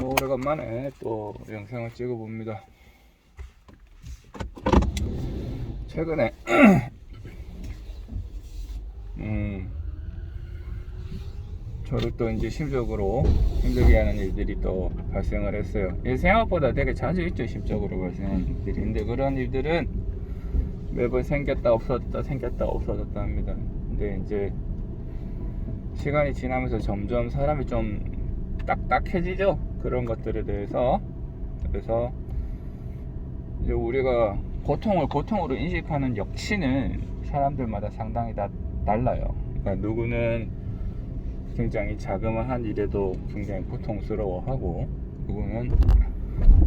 오래간만에 또 영상을 찍어봅니다. 최근에 저를 또 이제 심적으로 힘들게 하는 일들이 또 발생을 했어요. 생각보다 되게 자주 있죠, 심적으로 발생하는 일들이. 근데 그런 일들은 매번 생겼다 없어졌다 생겼다 없어졌다 합니다. 근데 이제 시간이 지나면서 점점 사람이 좀 딱딱해지죠, 그런 것들에 대해서. 그래서 이제 우리가 고통을 고통으로 인식하는 역치는 사람들마다 상당히 다 달라요. 그러니까 누구는 굉장히 자그마한 일에도 굉장히 고통스러워하고, 누구는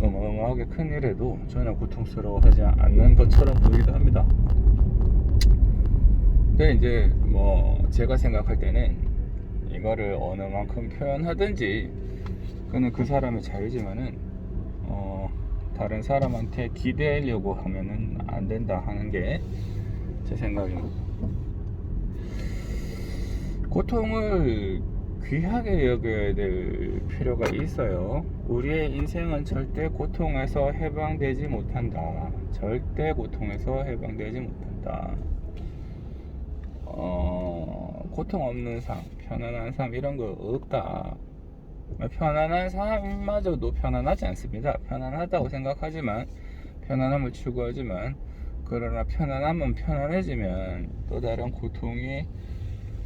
어마어마하게 큰 일에도 전혀 고통스러워하지 않는 것처럼 보이기도 합니다. 근데 이제 제가 생각할 때는 이거를 어느 만큼 표현하든지 그는 그 사람의 자유지만은 다른 사람한테 기대려고 하면은 안 된다 하는 게 제 생각입니다. 고통을 귀하게 여겨야 될 필요가 있어요. 우리의 인생은 절대 고통에서 해방되지 못한다. 절대 고통에서 해방되지 못한다. 고통 없는 삶, 편안한 삶, 이런 거 없다. 편안한 삶마저도 편안하지 않습니다. 편안하다고 생각하지만, 편안함을 추구하지만, 그러나 편안함은 편안해지면 또 다른 고통이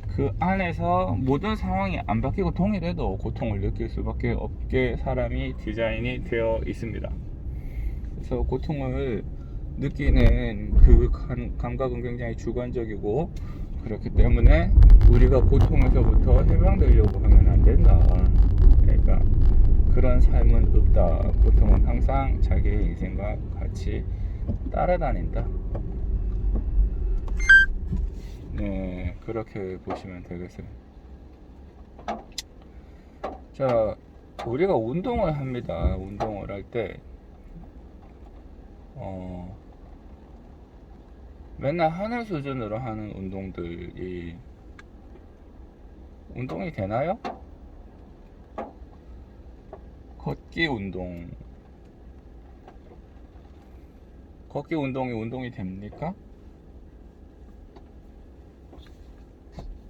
그 안에서 모든 상황이 안 바뀌고 동일해도 고통을 느낄 수밖에 없게 사람이 디자인이 되어 있습니다. 그래서 고통을 느끼는 그 감각은 굉장히 주관적이고, 그렇기 때문에 우리가 고통에서부터 해방되려고 하면 안 된다. 그러니까 그런 삶은 없다. 고통은 항상 자기의 인생과 같이 따라다닌다. 네, 그렇게 보시면 되겠어요. 자, 우리가 운동을 합니다. 운동을 할 때 맨날 하늘 수준으로 하는 운동들이 운동이 되나요? 걷기 운동이 운동이 됩니까?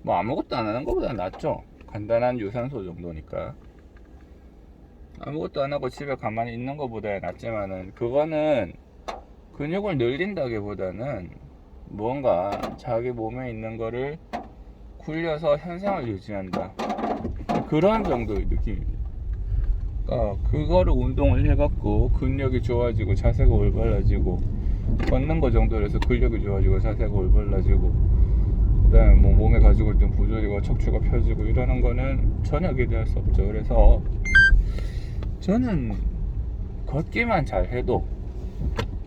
아무것도 안 하는 것보다 낫죠. 간단한 유산소 정도니까. 아무것도 안 하고 집에 가만히 있는 것보다 낫지만은, 그거는 근육을 늘린다기보다는 뭔가 자기 몸에 있는 거를 굴려서 현상을 유지한다, 그런 정도의 느낌입니다. 그러니까 그거를 운동을 해갖고 근력이 좋아지고 자세가 올바라지고, 걷는 거 정도로 해서 근력이 좋아지고 자세가 올바라지고, 그 다음에 몸에 가지고 있던 부조리가 척추가 펴지고 이러는 거는 전혀 기대할 수 없죠. 그래서 저는 걷기만 잘 해도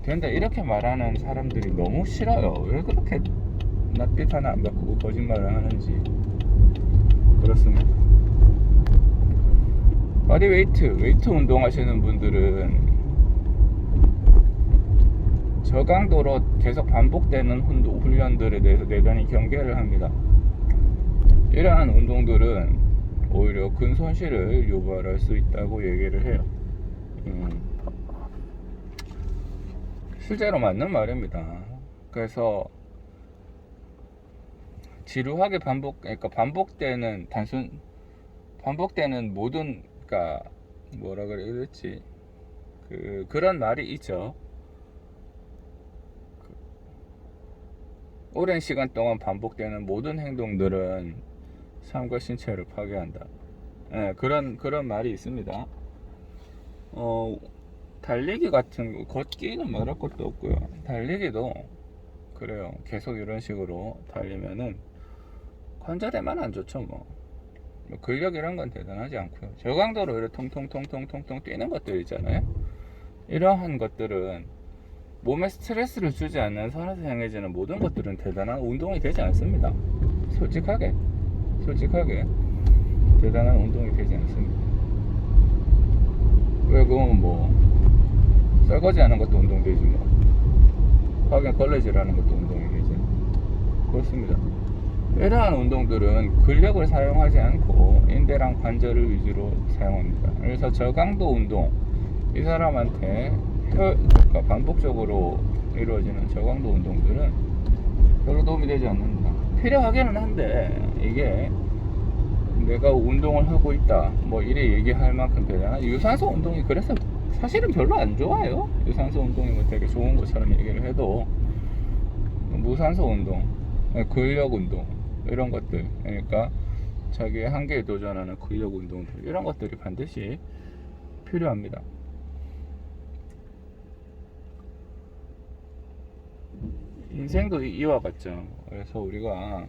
된다 이렇게 말하는 사람들이 너무 싫어요. 왜 그렇게 낯빛 하나 안 바꾸고 거짓말을 하는지. 그렇습니다. 웨이트 운동 하시는 분들은 저강도로 계속 반복되는 훈련들에 대해서 대단히 경계를 합니다. 이러한 운동들은 오히려 근손실을 유발할 수 있다고 얘기를 해요. 실제로 맞는 말입니다. 그래서 지루하게 반복되는 모든, 그러니까 뭐라 그래야 될지, 그런 말이 있죠. 오랜 시간 동안 반복되는 모든 행동들은 삶과 신체를 파괴한다. 네, 그런 말이 있습니다. 달리기 같은 거, 걷기는 말할 것도 없고요. 달리기도 그래요. 계속 이런 식으로 달리면은 관절에만 안 좋죠. 근력 이런 건 대단하지 않고요. 저강도로 이렇게 통통통통통통 뛰는 것들 있잖아요. 이러한 것들은 몸에 스트레스를 주지 않는 선에서 행해지는 모든 것들은 대단한 운동이 되지 않습니다. 솔직하게 대단한 운동이 되지 않습니다. 왜 그건 설거지 하는 것도 운동되지, 화경 걸레질 하는 것도 운동이 되지. 그렇습니다. 이러한 운동들은 근력을 사용하지 않고 인대랑 관절을 위주로 사용합니다. 그래서 저강도 운동, 이 사람한테 그러니까 반복적으로 이루어지는 저강도 운동들은 별로 도움이 되지 않는다. 필요하기는 한데 이게 내가 운동을 하고 있다 뭐 이래 얘기할 만큼 되잖아. 유산소 운동이 그래서 사실은 별로 안 좋아요. 유산소 운동이 뭐 되게 좋은 것처럼 얘기를 해도 무산소 운동, 근력 운동 이런 것들, 그러니까 자기의 한계에 도전하는 근력 운동들, 이런 것들이 반드시 필요합니다. 인생도 이와 같죠. 그래서 우리가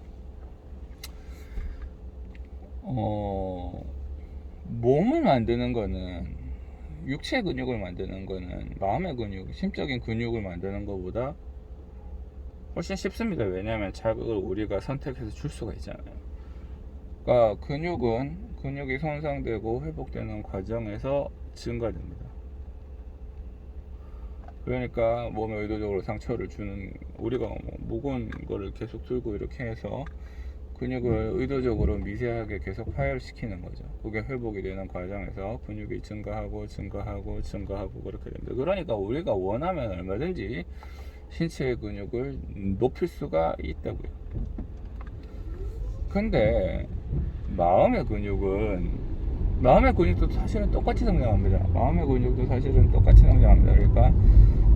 몸을 만드는 거는, 육체 근육을 만드는 거는 마음의 근육, 심적인 근육을 만드는 것보다 훨씬 쉽습니다. 왜냐하면 자극을 우리가 선택해서 줄 수가 있잖아요. 그러니까 근육이 손상되고 회복되는 과정에서 증가됩니다. 그러니까 몸에 의도적으로 상처를 주는, 우리가 뭐 무거운 거를 계속 들고 이렇게 해서 근육을 의도적으로 미세하게 계속 파열시키는 거죠. 그게 회복이 되는 과정에서 근육이 증가하고 그렇게 됩니다. 그러니까 우리가 원하면 얼마든지 신체의 근육을 높일 수가 있다고요. 근데 마음의 근육도 사실은 똑같이 성장합니다. 마음의 근육도 사실은 똑같이 성장합니다. 그러니까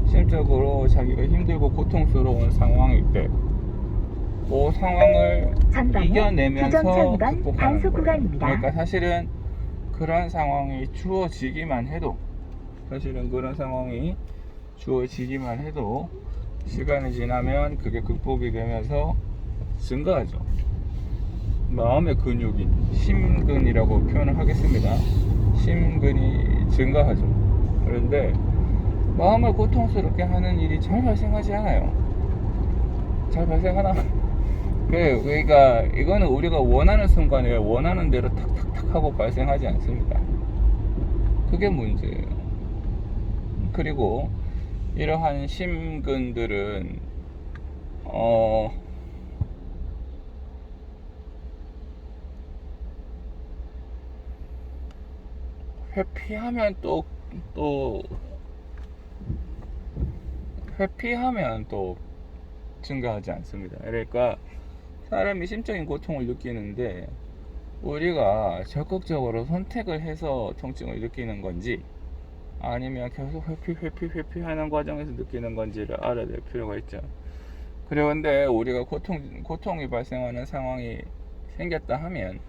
심적으로 자기가 힘들고 고통스러운 상황일 때 그 상황을 이겨내면서 극복하는 거예요. 그러니까 사실은 그런 상황이 주어지기만 해도 시간이 지나면 그게 극복이 되면서 증가하죠. 마음의 근육인 심근이라고 표현을 하겠습니다. 심근이 증가하죠. 그런데 마음을 고통스럽게 하는 일이 잘 발생하지 않아요. 잘 발생하나? 그러니까 이거는 우리가 원하는 순간에 원하는 대로 탁탁탁 하고 발생하지 않습니다. 그게 문제예요. 그리고 이러한 심근들은 회피하면 또 증가하지 않습니다. 그러니까 사람이 심적인 고통을 느끼는데 우리가 적극적으로 선택을 해서 통증을 느끼는 건지 아니면 계속 회피하는 과정에서 느끼는 건지를 알아낼 필요가 있죠. 그런데 우리가 고통이 발생하는 상황이 생겼다 하면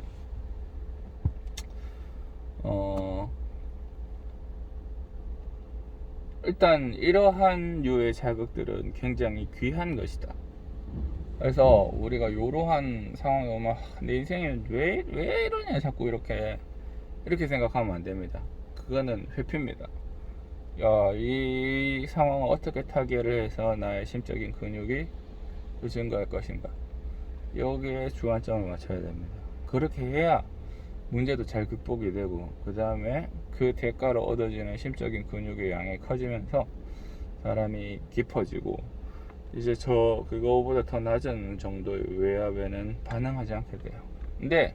일단 이러한 류의 자극들은 굉장히 귀한 것이다. 그래서 우리가 이러한 상황이 오면 내 인생이 왜 이러냐 자꾸 이렇게 생각하면 안 됩니다. 그거는 회피입니다. 이 상황을 어떻게 타개를 해서 나의 심적인 근육이 증가할 것인가, 여기에 주안점을 맞춰야 됩니다. 그렇게 해야 문제도 잘 극복이 되고 그 다음에 그 대가로 얻어지는 심적인 근육의 양이 커지면서 사람이 깊어지고 이제 그거보다 더 낮은 정도의 외압에는 반응하지 않게 돼요. 근데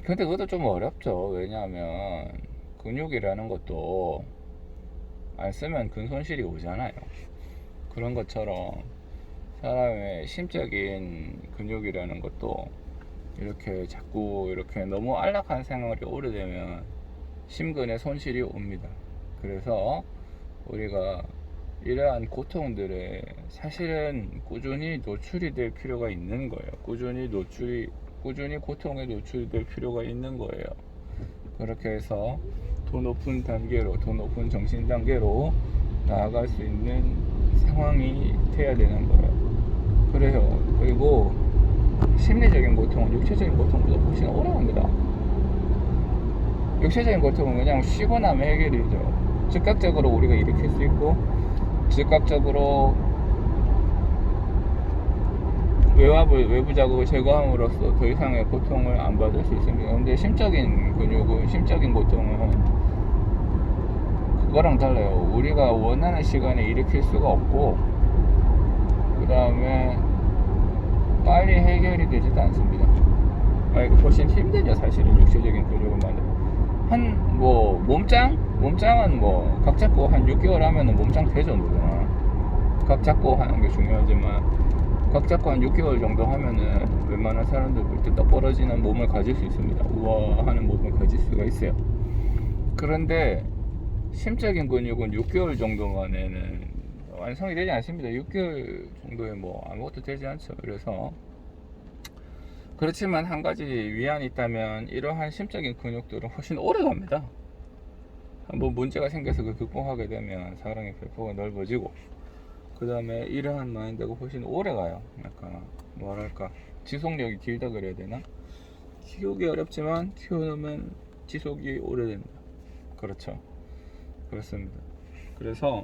그것도 좀 어렵죠. 왜냐하면 근육이라는 것도 안 쓰면 근손실이 오잖아요. 그런 것처럼 사람의 심적인 근육이라는 것도 이렇게 자꾸 이렇게 너무 안락한 생활이 오래되면 심근에 손실이 옵니다. 그래서 우리가 이러한 고통들에 사실은 꾸준히 노출이 될 필요가 있는 거예요. 꾸준히 고통에 노출이 될 필요가 있는 거예요. 그렇게 해서 더 높은 정신 단계로 나아갈 수 있는 상황이 돼야 되는 거예요. 그리고 심리적인 고통은 육체적인 고통보다 훨씬 어려웁니다. 육체적인 고통은 그냥 쉬고 나면 해결이죠. 즉각적으로 우리가 일으킬 수 있고 즉각적으로 외부 자극을 제거함으로써 더 이상의 고통을 안 받을 수 있습니다. 근데 심적인 고통은 그거랑 달라요. 우리가 원하는 시간에 일으킬 수가 없고 그 다음에 빨리 해결이 되지도 않습니다. 훨씬 힘들죠, 사실은. 육체적인 근육을 만들. 몸짱은 뭐 각 잡고 한 6개월 하면은 몸짱 되죠, 누구나. 각 잡고 하는 게 중요하지만 각 잡고 한 6개월 정도 하면은 웬만한 사람들부터 떡 벌어지는 몸을 가질 수 있습니다. 우와 하는 몸을 가질 수가 있어요. 그런데 심적인 근육은 6개월 정도 만에는 완성이 되지 않습니다. 6개월 정도에 뭐 아무것도 되지 않죠. 그래서 그렇지만 한 가지 위안이 있다면 이러한 심적인 근육들은 훨씬 오래 갑니다. 한번 문제가 생겨서 그 극복하게 되면 사랑의 배포가 넓어지고, 그 다음에 이러한 마인드가 훨씬 오래 가요. 약간 뭐랄까 지속력이 길다 그래야 되나? 키우기 어렵지만 키우면 지속이 오래됩니다. 그렇죠. 그렇습니다. 그래서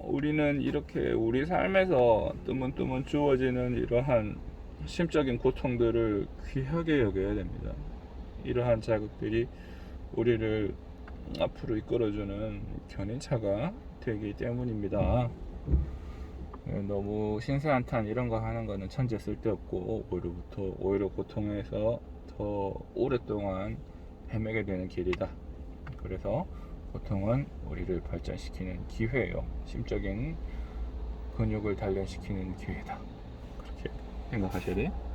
우리는 이렇게 우리 삶에서 뜨문뜨문 주어지는 이러한 심적인 고통들을 귀하게 여겨야 됩니다. 이러한 자극들이 우리를 앞으로 이끌어주는 견인차가 되기 때문입니다. 너무 신세한탄 이런 거 하는 거는 천재 쓸데없고 오히려 고통에서 더 오랫동안 헤매게 되는 길이다. 그래서 고통은 우리를 발전시키는 기회예요. 심적인 근육을 단련시키는 기회다. 그렇게 생각하셔야 돼요.